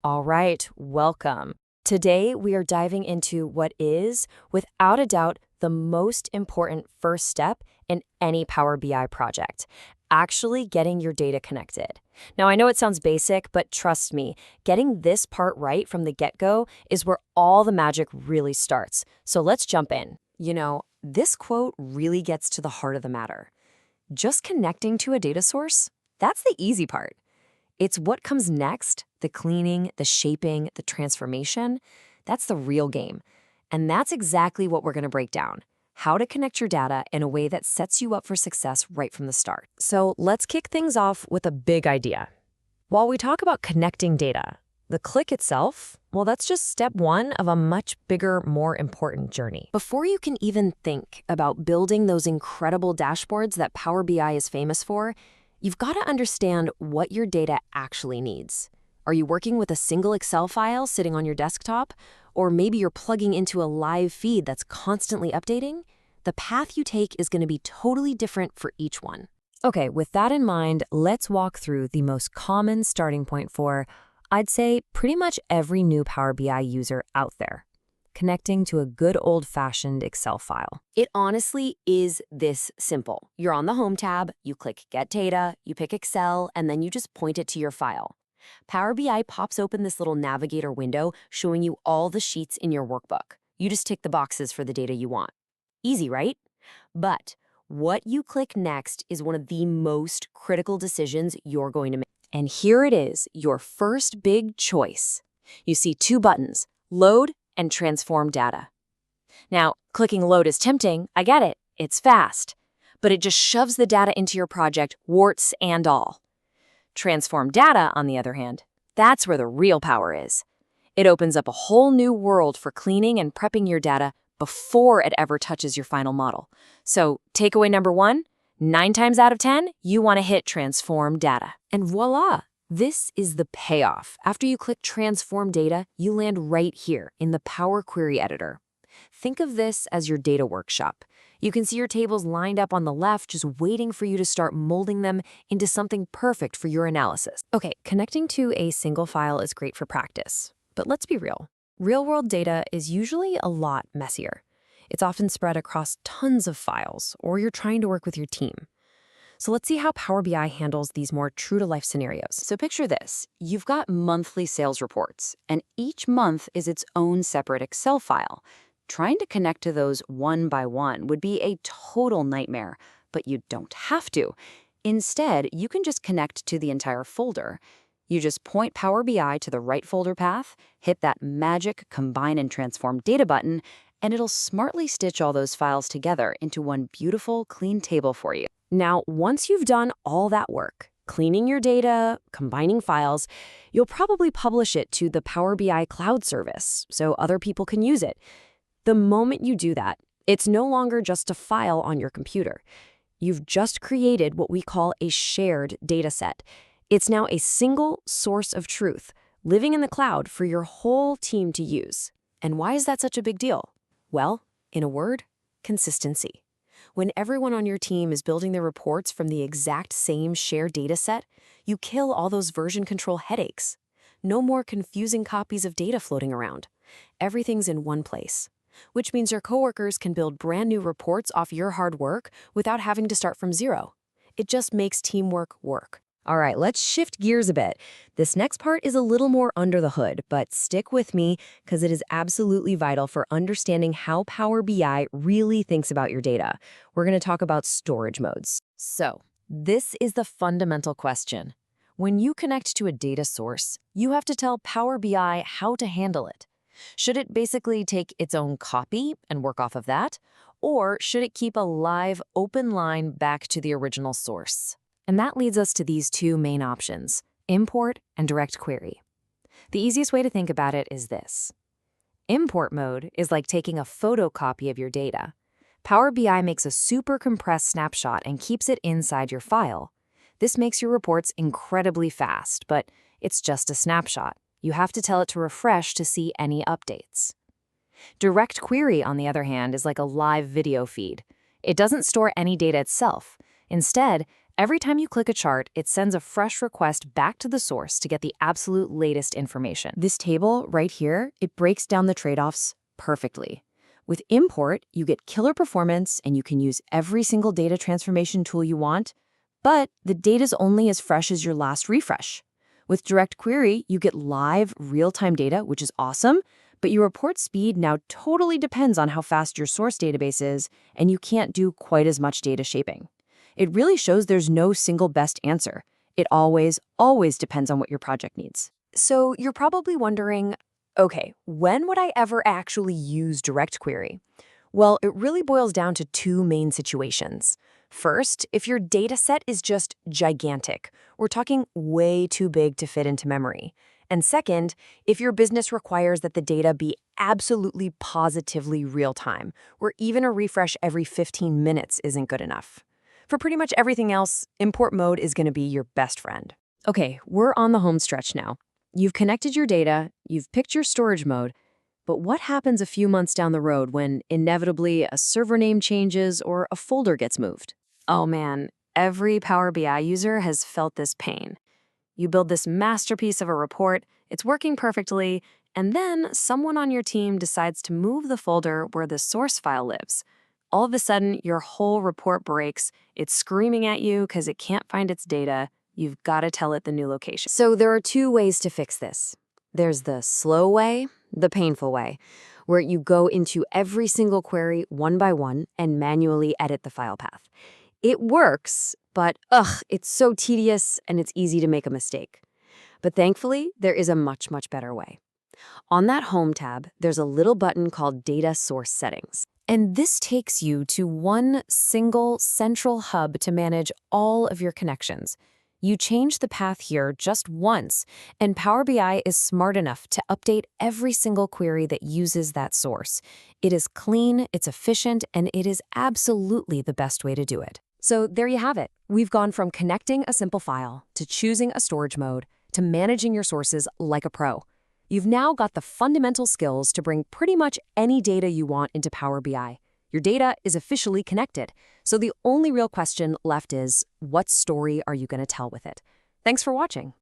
All right, welcome. Today, we are diving into what is, without a doubt, the most important first step in any Power BI project, actually getting your data connected. Now, I know it sounds basic, but trust me, getting this part right from the get-go is where all the magic really starts. So let's jump in. This quote really gets to the heart of the matter. Just connecting to a data source? That's the easy part. It's what comes next, the cleaning, the shaping, the transformation. That's the real game. And that's exactly what we're going to break down. How to connect your data in a way that sets you up for success right from the start. So let's kick things off with a big idea. While we talk about connecting data, the click itself, well, that's just step one of a much bigger, more important journey. Before you can even think about building those incredible dashboards that Power BI is famous for, you've got to understand what your data actually needs. Are you working with a single Excel file sitting on your desktop? Or maybe you're plugging into a live feed that's constantly updating? The path you take is going to be totally different for each one. Okay, with that in mind, let's walk through the most common starting point for, I'd say, pretty much every new Power BI user out there. Connecting to a good old-fashioned Excel file. It honestly is this simple. You're on the Home tab, you click Get Data, you pick Excel, and then you just point it to your file. Power BI pops open this little navigator window showing you all the sheets in your workbook. You just tick the boxes for the data you want. Easy, right? But what you click next is one of the most critical decisions you're going to make. And here it is, your first big choice. You see two buttons, Load and Transform Data. Now, clicking Load is tempting, I get it, it's fast, but it just shoves the data into your project, warts and all. Transform Data, on the other hand, that's where the real power is. It opens up a whole new world for cleaning and prepping your data before it ever touches your final model. So, takeaway number one, 9 times out of 10, you want to hit Transform Data. And voila! This is the payoff. After you click Transform Data, you land right here in the Power Query Editor. Think of this as your data workshop. You can see your tables lined up on the left, just waiting for you to start molding them into something perfect for your analysis. Okay, connecting to a single file is great for practice, but let's be real. Real-world data is usually a lot messier. It's often spread across tons of files, or you're trying to work with your team. So let's see how Power BI handles these more true-to-life scenarios. So picture this. You've got monthly sales reports, and each month is its own separate Excel file. Trying to connect to those one by one would be a total nightmare, but you don't have to. Instead, you can just connect to the entire folder. You just point Power BI to the right folder path, hit that magic Combine and Transform Data button, and it'll smartly stitch all those files together into one beautiful, clean table for you. Now, once you've done all that work, cleaning your data, combining files, you'll probably publish it to the Power BI cloud service so other people can use it. The moment you do that, it's no longer just a file on your computer. You've just created what we call a shared data set. It's now a single source of truth, living in the cloud for your whole team to use. And why is that such a big deal? Well, in a word, consistency. When everyone on your team is building their reports from the exact same shared data set, you kill all those version control headaches. No more confusing copies of data floating around. Everything's in one place, which means your coworkers can build brand new reports off your hard work without having to start from zero. It just makes teamwork work. All right, let's shift gears a bit. This next part is a little more under the hood, but stick with me because it is absolutely vital for understanding how Power BI really thinks about your data. We're going to talk about storage modes. So, this is the fundamental question. When you connect to a data source, you have to tell Power BI how to handle it. Should it basically take its own copy and work off of that? Or should it keep a live, open line back to the original source? And that leads us to these two main options, import and direct query. The easiest way to think about it is this. Import mode is like taking a photocopy of your data. Power BI makes a super compressed snapshot and keeps it inside your file. This makes your reports incredibly fast, but it's just a snapshot. You have to tell it to refresh to see any updates. Direct query, on the other hand, is like a live video feed. It doesn't store any data itself. Instead, Every time you click a chart, it sends a fresh request back to the source to get the absolute latest information. This table right here, it breaks down the trade-offs perfectly. With import, you get killer performance and you can use every single data transformation tool you want, but the data's only as fresh as your last refresh. With direct query, you get live, real-time data, which is awesome, but your report speed now totally depends on how fast your source database is, and you can't do quite as much data shaping. It really shows there's no single best answer. It always depends on what your project needs. So you're probably wondering, okay, when would I ever actually use direct query? Well, it really boils down to two main situations. First, if your data set is just gigantic, we're talking way too big to fit into memory. And second, if your business requires that the data be absolutely positively real-time, where even a refresh every 15 minutes isn't good enough. For pretty much everything else, import mode is going to be your best friend. Okay, we're on the home stretch now. You've connected your data, you've picked your storage mode, but what happens a few months down the road when inevitably a server name changes or a folder gets moved? Oh man, every Power BI user has felt this pain. You build this masterpiece of a report, it's working perfectly, and then someone on your team decides to move the folder where the source file lives. All of a sudden, your whole report breaks, it's screaming at you because it can't find its data. You've got to tell it the new location. So there are two ways to fix this. There's the slow way, the painful way, where you go into every single query one by one and manually edit the file path. It works, but it's so tedious and it's easy to make a mistake. But thankfully, there is a much better way. On that Home tab, there's a little button called Data Source Settings. And this takes you to one single central hub to manage all of your connections. You change the path here just once, and Power BI is smart enough to update every single query that uses that source. It is clean, it's efficient, and it is absolutely the best way to do it. So there you have it. We've gone from connecting a simple file to choosing a storage mode to managing your sources like a pro. You've now got the fundamental skills to bring pretty much any data you want into Power BI. Your data is officially connected, so the only real question left is, what story are you going to tell with it? Thanks for watching.